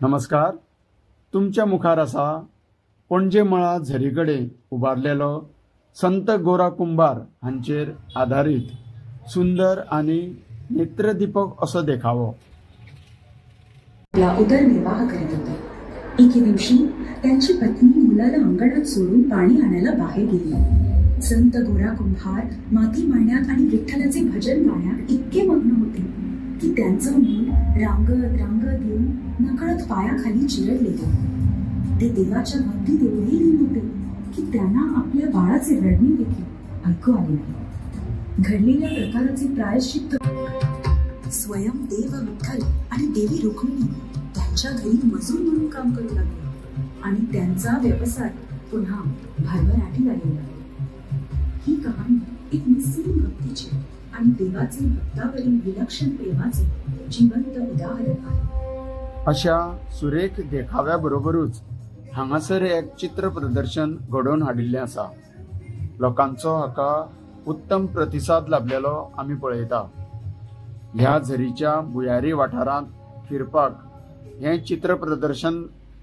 नमस्कार. तुमच्या मुखार आसा पणजे मळा झरीकडे उबारलेलो संत गोरा कुंभार हांचेर आधारित सुंदर आणि नेत्रदीपक असो देखावो. आपला उदरनिर्वाह करीत होते. एके दिवशी त्यांची पत्नी मुलाला अंगणात सोडून पाणी आणायला बाहेर गेली. संत गोरा कुंभार माती मांडण्यात आणि विठ्ठलाचे भजन गाण्यात इतके मग्न होते की त्यांचं मूल रांगत रांगत येऊन नकळत पायाखाली चिरडले गेले. ते देवाच्या भक्तीत एवढे लीन होते की त्यांना आपल्या बाळाचे रडणे देखील ऐकू आले नाही. घडलेल्या प्रकाराचे प्रायश्चित्त स्वयं देव विठ्ठल आणि देवी रुक्मिणी त्यांच्या घरी मजूर म्हणून काम करू लागले आणि त्यांचा व्यवसाय पुन्हा भरभराटीला येऊ लागला. ही कहाणी एक निस्सीम भक्तीची आणि देवाचे भक्तावरील विलक्षण प्रेमाचे जिवंत उदाहरण आहे. अशा सुरेख देखाव्याबरोबरूच हांगासर एक चित्र प्रदर्शन घडोवन हाडिल्लें आसा. लोकांचो हाका उत्तम प्रतिसाद लाभलेलो आमी पळयता. ह्या झरीच्या भुयारी वाठारांत फिरपाक हें चित्र प्रदर्शन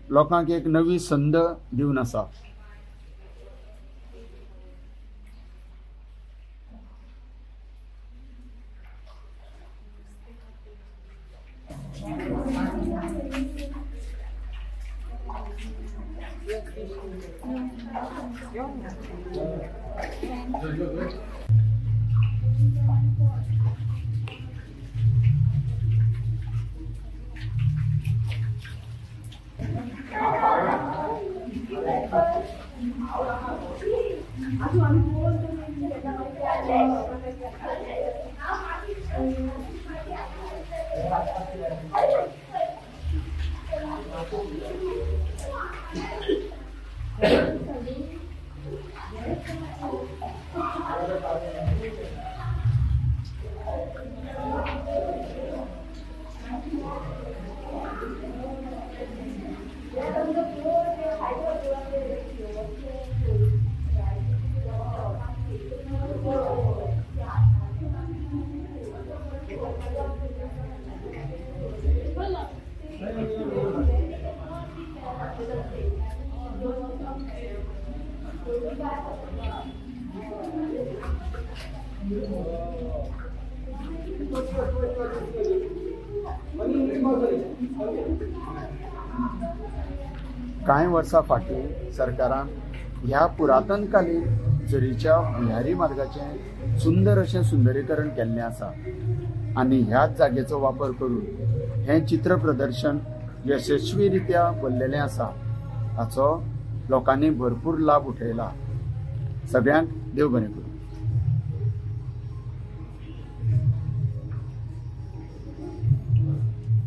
लोकांक एक नवी संद दिवन आसा. कांय वर्सां फाटीं सरकारान ह्या पुरातनकालीन झरीच्या भुयारी मार्गाचें सुंदर अशें सुंदरीकरण केल्लें आसा आनी ह्याच जागेचो वापर करून हें चित्र प्रदर्शन यशस्वीरित्या भरलेलें आसा. हाचो लोकांनी भरपूर लाभ उठयला. सगळ्यांक देव बरें करूं.